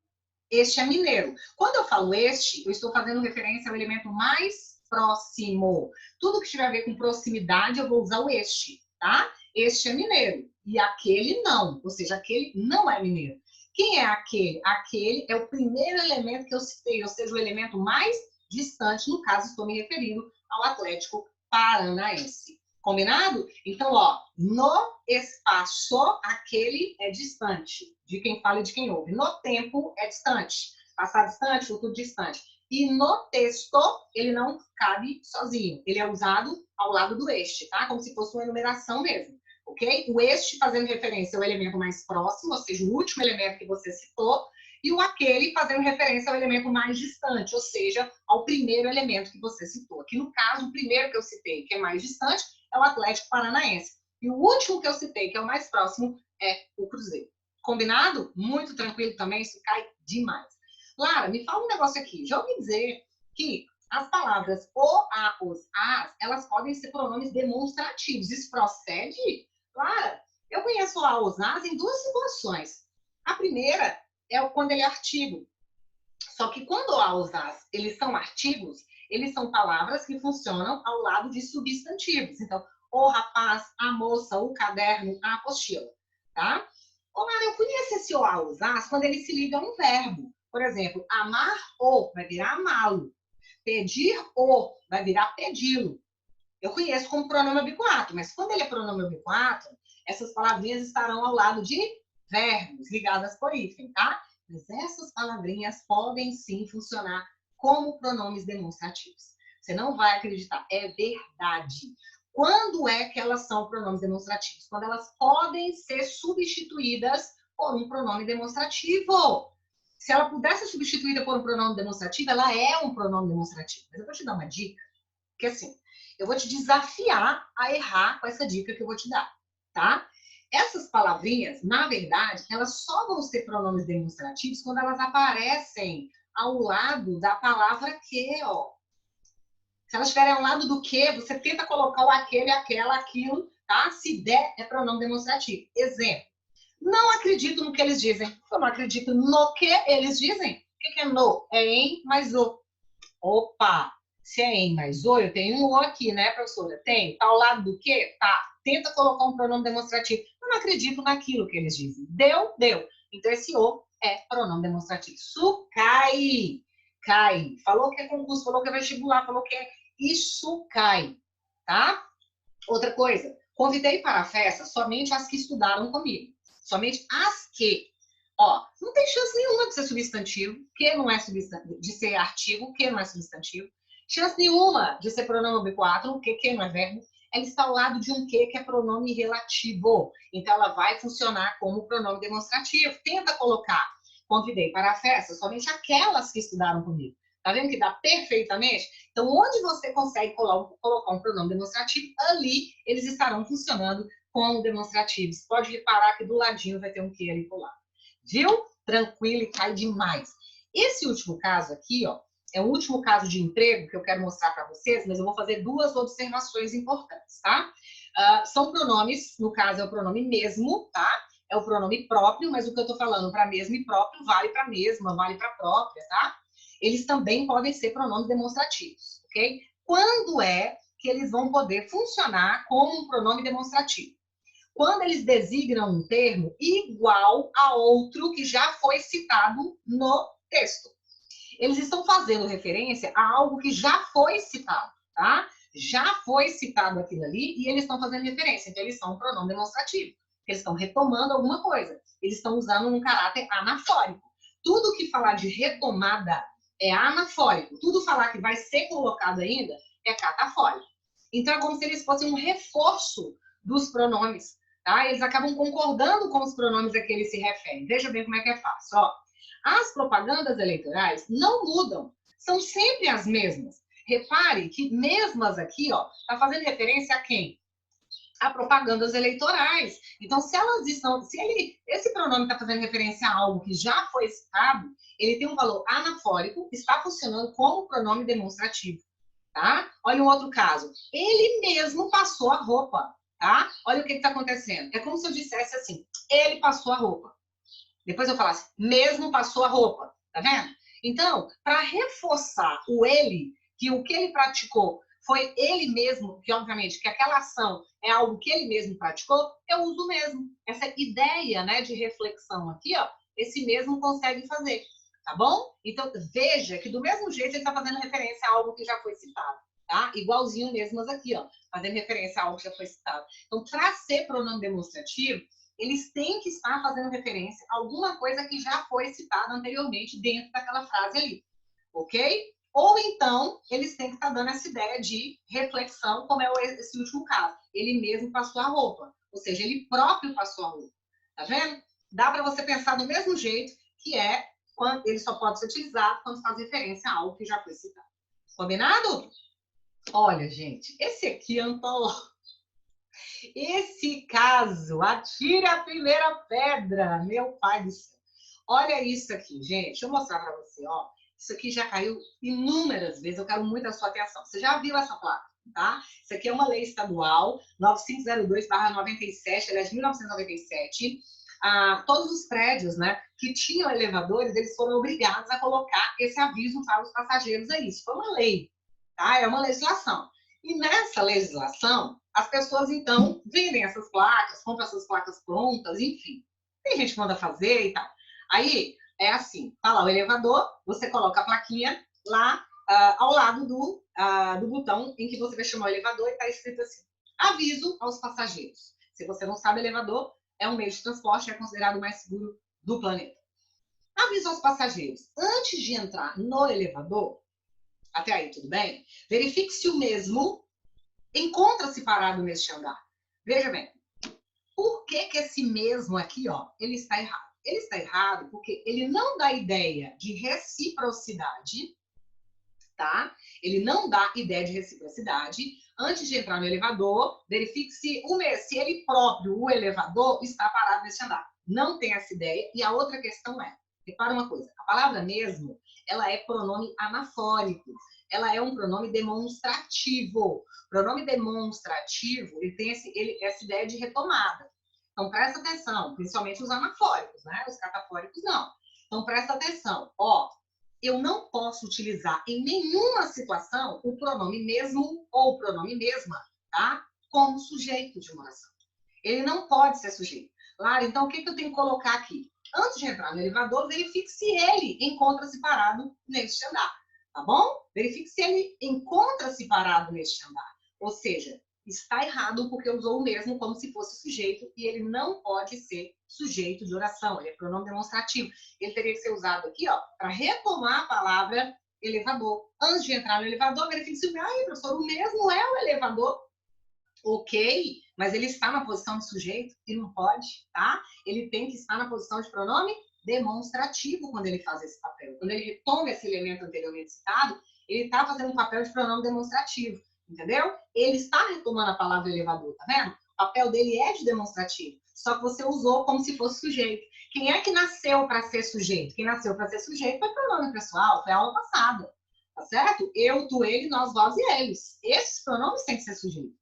Este é Mineiro. Quando eu falo este, eu estou fazendo referência ao elemento mais próximo. Tudo que tiver a ver com proximidade, eu vou usar o este, tá? Este é Mineiro. E aquele não. Ou seja, aquele não é Mineiro. Quem é aquele? Aquele é o primeiro elemento que eu citei, ou seja, o elemento mais distante. No caso, estou me referindo ao Atlético Paranaense. Combinado? Então, ó, no espaço, aquele é distante. De quem fala e de quem ouve. No tempo, é distante. Passado distante, futuro distante. E no texto, ele não cabe sozinho. Ele é usado ao lado do este, tá? Como se fosse uma enumeração mesmo. Ok? O este fazendo referência ao elemento mais próximo, ou seja, o último elemento que você citou, e o aquele fazendo referência ao elemento mais distante, ou seja, ao primeiro elemento que você citou. Aqui no caso, o primeiro que eu citei, que é mais distante, é o Atlético Paranaense. E o último que eu citei, que é o mais próximo, é o Cruzeiro. Combinado? Muito tranquilo também, isso cai demais. Lara, me fala um negócio aqui. Já ouvi dizer que as palavras o, a, os, as, elas podem ser pronomes demonstrativos. Isso procede? Lara, eu conheço o a, os, as em duas situações. A primeira é quando ele é artigo. Só que quando o a, os, as, eles são artigos, eles são palavras que funcionam ao lado de substantivos. Então, o rapaz, a moça, o caderno, a apostila, tá? Lara, eu conheço esse o, a, os, as quando ele se liga a um verbo. Por exemplo, amar o vai virar amá-lo. Pedir o vai virar pedi-lo. Eu conheço como pronome ubiquato, mas quando ele é pronome ubiquato, essas palavrinhas estarão ao lado de verbos ligadas por hífen, tá? Mas essas palavrinhas podem sim funcionar como pronomes demonstrativos. Você não vai acreditar, é verdade. Quando é que elas são pronomes demonstrativos? Quando elas podem ser substituídas por um pronome demonstrativo. Se ela puder ser substituída por um pronome demonstrativo, ela é um pronome demonstrativo. Mas eu vou te dar uma dica, que assim, eu vou te desafiar a errar com essa dica que eu vou te dar, tá? Essas palavrinhas, na verdade, elas só vão ser pronomes demonstrativos quando elas aparecem ao lado da palavra que, ó. Se elas estiverem ao lado do que, você tenta colocar o aquele, aquela, aquilo, tá? Se der, é pronome demonstrativo. Exemplo. Não acredito no que eles dizem. Eu não acredito no que eles dizem. O que é no? É em mais o. Opa! Se é em mais o, eu tenho um o aqui, né, professora? Tem. Tá ao lado do quê? Tá. Tenta colocar um pronome demonstrativo. Eu não acredito naquilo que eles dizem. Deu? Deu. Então, esse o é pronome demonstrativo. Isso cai. Cai. Falou que é concurso, falou que é vestibular, falou que é... Isso cai. Tá? Outra coisa. Convidei para a festa somente as que estudaram comigo. Somente as que. Ó, não tem chance nenhuma de ser substantivo, que não é substantivo, de ser artigo, que não é substantivo. Chance nenhuma de ser pronome ubiquato, que não é verbo. Ela está ao lado de um que é pronome relativo. Então, ela vai funcionar como pronome demonstrativo. Tenta colocar, convidei para a festa, somente aquelas que estudaram comigo. Tá vendo que dá perfeitamente? Então, onde você consegue colocar um pronome demonstrativo, ali eles estarão funcionando como demonstrativos. Pode reparar que do ladinho vai ter um que ali por lá. Viu? Tranquilo e cai demais. Esse último caso aqui, ó, é o último caso de emprego que eu quero mostrar para vocês, mas eu vou fazer duas observações importantes, tá? São pronomes, no caso é o pronome mesmo, tá? É o pronome próprio, mas o que eu tô falando para mesmo e próprio vale para mesma, vale para própria, tá? Eles também podem ser pronomes demonstrativos, ok? Quando é que eles vão poder funcionar como um pronome demonstrativo? Quando eles designam um termo igual a outro que já foi citado no texto. Eles estão fazendo referência a algo que já foi citado, tá? Já foi citado aquilo ali e eles estão fazendo referência. Então, eles são um pronome demonstrativo. Eles estão retomando alguma coisa. Eles estão usando um caráter anafórico. Tudo que falar de retomada é anafórico. Tudo falar que vai ser colocado ainda é catafórico. Então, é como se eles fossem um reforço dos pronomes, tá? Eles acabam concordando com os pronomes a que eles se referem. Veja bem como é que é fácil, ó. As propagandas eleitorais não mudam, são sempre as mesmas. Repare que mesmas aqui, ó, tá fazendo referência a quem? A propagandas eleitorais. Então, se elas estão, esse pronome está fazendo referência a algo que já foi citado, ele tem um valor anafórico, está funcionando como pronome demonstrativo, tá? Olha um outro caso. Ele mesmo passou a roupa, tá? Olha o que está acontecendo. É como se eu dissesse assim, ele passou a roupa. Depois eu falasse, mesmo passou a roupa, tá vendo? Então, para reforçar o ele, que o que ele praticou foi ele mesmo, que obviamente que aquela ação é algo que ele mesmo praticou, eu uso mesmo. Essa ideia, né, de reflexão aqui, ó, esse mesmo consegue fazer, tá bom? Então, veja que do mesmo jeito ele está fazendo referência a algo que já foi citado, tá? Igualzinho mesmo as aqui, ó, fazendo referência a algo que já foi citado. Então, para ser pronome demonstrativo, eles têm que estar fazendo referência a alguma coisa que já foi citada anteriormente dentro daquela frase ali, ok? Ou então, eles têm que estar dando essa ideia de reflexão, como é esse último caso. Ele mesmo passou a roupa, ou seja, ele próprio passou a roupa. Tá vendo? Dá para você pensar do mesmo jeito, que é quando ele só pode ser utilizado quando faz referência a algo que já foi citado. Combinado? Olha, gente, esse aqui é antológico. Esse caso, atire a primeira pedra, meu pai do céu. Olha isso aqui, gente. Deixa eu mostrar para você, ó. Isso aqui já caiu inúmeras vezes. Eu quero muito a sua atenção. Você já viu essa placa, tá? Isso aqui é uma lei estadual 9502/97, ela é de 1997. Todos os prédios, né, que tinham elevadores, eles foram obrigados a colocar esse aviso para os passageiros aí. Isso foi uma lei, tá? É uma legislação. E nessa legislação, as pessoas, então, vendem essas placas, compram essas placas prontas, enfim. Tem gente que manda fazer e tal. Aí, é assim, tá lá o elevador, você coloca a plaquinha lá ao lado do botão em que você vai chamar o elevador e tá escrito assim, aviso aos passageiros. Se você não sabe, elevador é um meio de transporte, é considerado o mais seguro do planeta. Aviso aos passageiros. Antes de entrar no elevador, até aí tudo bem? Verifique se o mesmo encontra-se parado neste andar. Veja bem, por que esse mesmo aqui, ó, ele está errado? Ele está errado porque ele não dá ideia de reciprocidade, tá? Ele não dá ideia de reciprocidade. Antes de entrar no elevador, verifique se ele próprio, o elevador, está parado neste andar. Não tem essa ideia. E a outra questão é, repara uma coisa, a palavra mesmo, ela é pronome anafórico. Ela é um pronome demonstrativo. Pronome demonstrativo, ele tem essa ideia de retomada. Então, presta atenção, principalmente os anafóricos, né? Os catafóricos, não. Então, presta atenção. Ó, eu não posso utilizar em nenhuma situação o pronome mesmo ou o pronome mesma, tá? Como sujeito de uma oração. Ele não pode ser sujeito. Lara, então o que eu tenho que colocar aqui? Antes de entrar no elevador, verifique se ele encontra-se parado neste andar, tá bom? Verifique se ele encontra-se parado neste andar. Ou seja, está errado porque usou o mesmo como se fosse sujeito e ele não pode ser sujeito de oração, ele é pronome demonstrativo. Ele teria que ser usado aqui, ó, para retomar a palavra elevador. Antes de entrar no elevador, verifique se professor, o mesmo é o elevador. Ok, mas ele está na posição de sujeito e não pode, tá? Ele tem que estar na posição de pronome demonstrativo quando ele faz esse papel. Quando ele retoma esse elemento anteriormente citado, ele está fazendo um papel de pronome demonstrativo, entendeu? Ele está retomando a palavra elevador, tá vendo? O papel dele é de demonstrativo, só que você usou como se fosse sujeito. Quem é que nasceu para ser sujeito? Quem nasceu para ser sujeito foi pronome pessoal, foi a aula passada, tá certo? Eu, tu, ele, nós, vós e eles. Esses pronomes têm que ser sujeito.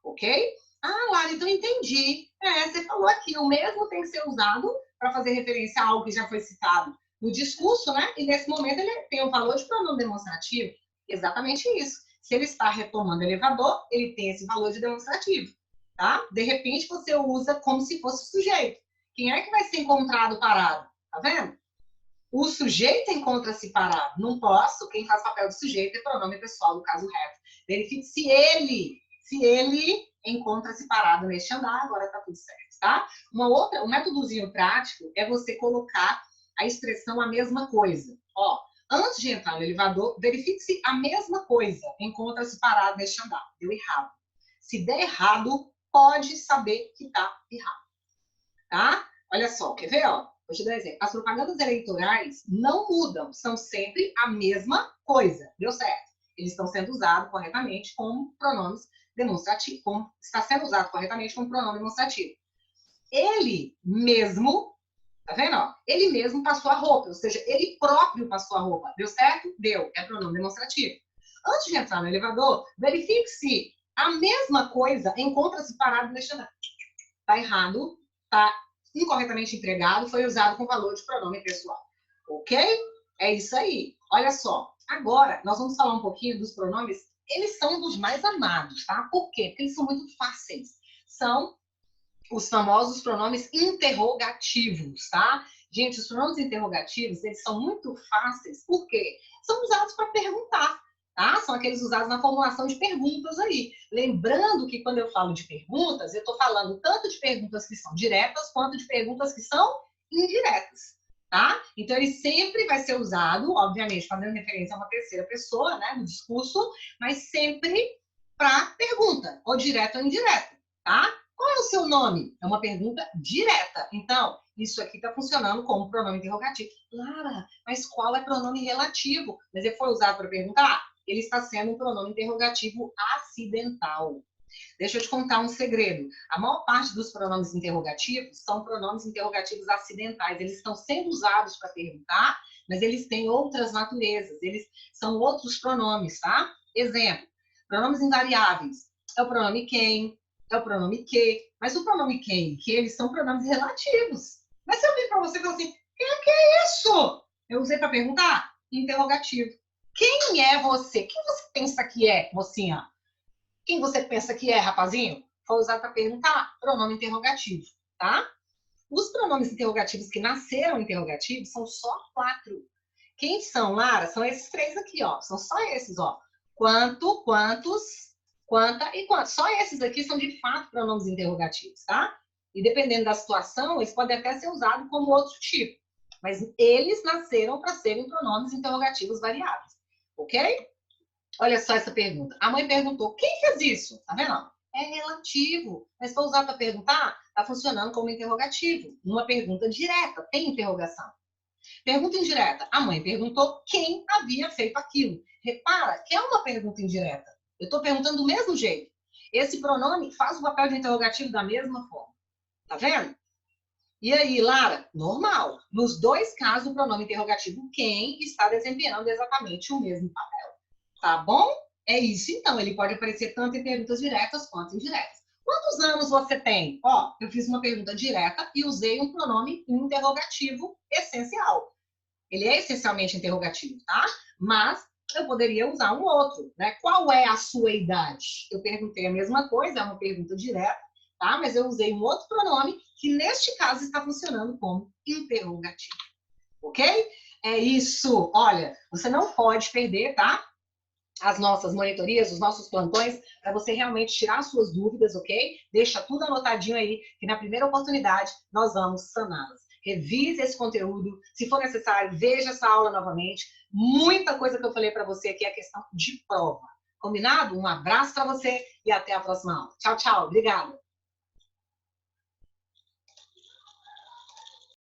Ok? Ah, Lara, então entendi. Você falou aqui, o mesmo tem que ser usado para fazer referência a algo que já foi citado no discurso, né? E nesse momento ele tem o valor de pronome demonstrativo. Exatamente isso. Se ele está retomando o elevador, ele tem esse valor de demonstrativo, tá? De repente você usa como se fosse sujeito. Quem é que vai ser encontrado parado? Tá vendo? O sujeito encontra-se parado. Não posso, quem faz papel de sujeito é pronome pessoal, no caso reto. Verifique se ele encontra-se parado neste andar, agora tá tudo certo, tá? Um métodozinho prático é você colocar a expressão a mesma coisa. Ó, antes de entrar no elevador, verifique se a mesma coisa encontra-se parado neste andar. Deu errado. Se der errado, pode saber que tá errado, tá? Olha só, quer ver, ó? Vou te dar um exemplo. As propagandas eleitorais não mudam, são sempre a mesma coisa. Deu certo? Eles estão sendo usados corretamente como pronomes demonstrativos. Está sendo usado corretamente como pronome demonstrativo. Ele mesmo, tá vendo? Ó? Ele mesmo passou a roupa, ou seja, ele próprio passou a roupa. Deu certo? Deu. É pronome demonstrativo. Antes de entrar no elevador, verifique se A mesma coisa encontra-se parado no dicionário. Está errado, está incorretamente empregado, foi usado com valor de pronome pessoal. Ok? É isso aí. Olha só. Agora, nós vamos falar um pouquinho dos pronomes. Eles são dos mais amados, tá? Por quê? Porque eles são muito fáceis. São os famosos pronomes interrogativos, tá? Gente, os pronomes interrogativos, eles são muito fáceis, por quê? São usados para perguntar, tá? São aqueles usados na formulação de perguntas aí. Lembrando que quando eu falo de perguntas, eu estou falando tanto de perguntas que são diretas, quanto de perguntas que são indiretas, tá? Então, ele sempre vai ser usado, obviamente, fazendo referência a uma terceira pessoa, né, no discurso, mas sempre para pergunta, ou direta ou indireta, tá? Qual é o seu nome? É uma pergunta direta. Então, isso aqui está funcionando como pronome interrogativo. Lara, mas qual é pronome relativo? Mas ele foi usado para perguntar? Ele está sendo um pronome interrogativo acidental. Deixa eu te contar um segredo. A maior parte dos pronomes interrogativos são pronomes interrogativos acidentais. Eles estão sendo usados para perguntar, mas eles têm outras naturezas. Eles são outros pronomes, tá? Exemplo, pronomes invariáveis. É o pronome quem, é o pronome que. Mas o pronome quem e que, eles são pronomes relativos. Mas se eu vir para você e falar assim, que é isso? Eu usei para perguntar? Interrogativo. Quem é você? Quem você pensa que é, mocinha? Quem você pensa que é, rapazinho? Foi usado para perguntar, pronome interrogativo, tá? Os pronomes interrogativos que nasceram interrogativos são só 4. Quem são, Lara? São esses 3 aqui, ó. São só esses, ó. Quanto, quantos, quanta e quantos. Só esses aqui são, de fato, pronomes interrogativos, tá? E dependendo da situação, eles podem até ser usados como outro tipo. Mas eles nasceram para serem pronomes interrogativos variáveis, ok? Olha só essa pergunta. A mãe perguntou, quem fez isso? Tá vendo? É relativo. Mas se for usar para perguntar, está funcionando como interrogativo. Uma pergunta direta, tem interrogação. Pergunta indireta. A mãe perguntou quem havia feito aquilo. Repara que é uma pergunta indireta. Eu estou perguntando do mesmo jeito. Esse pronome faz o papel de interrogativo da mesma forma. Tá vendo? E aí, Lara? Normal. Nos 2 casos, o pronome interrogativo quem está desempenhando exatamente o mesmo papel. Tá bom? É isso, então. Ele pode aparecer tanto em perguntas diretas quanto indiretas. Quantos anos você tem? Ó, eu fiz uma pergunta direta e usei um pronome interrogativo essencial. Ele é essencialmente interrogativo, tá? Mas eu poderia usar um outro, né? Qual é a sua idade? Eu perguntei a mesma coisa, é uma pergunta direta, tá? Mas eu usei um outro pronome que, neste caso, está funcionando como interrogativo. Ok? É isso. Olha, você não pode perder, tá? As nossas monitorias, os nossos plantões, para você realmente tirar suas dúvidas, ok? Deixa tudo anotadinho aí, que na primeira oportunidade nós vamos saná-las. Revise esse conteúdo, se for necessário, veja essa aula novamente. Muita coisa que eu falei para você aqui é questão de prova. Combinado? Um abraço para você e até a próxima aula. Tchau, tchau. Obrigada.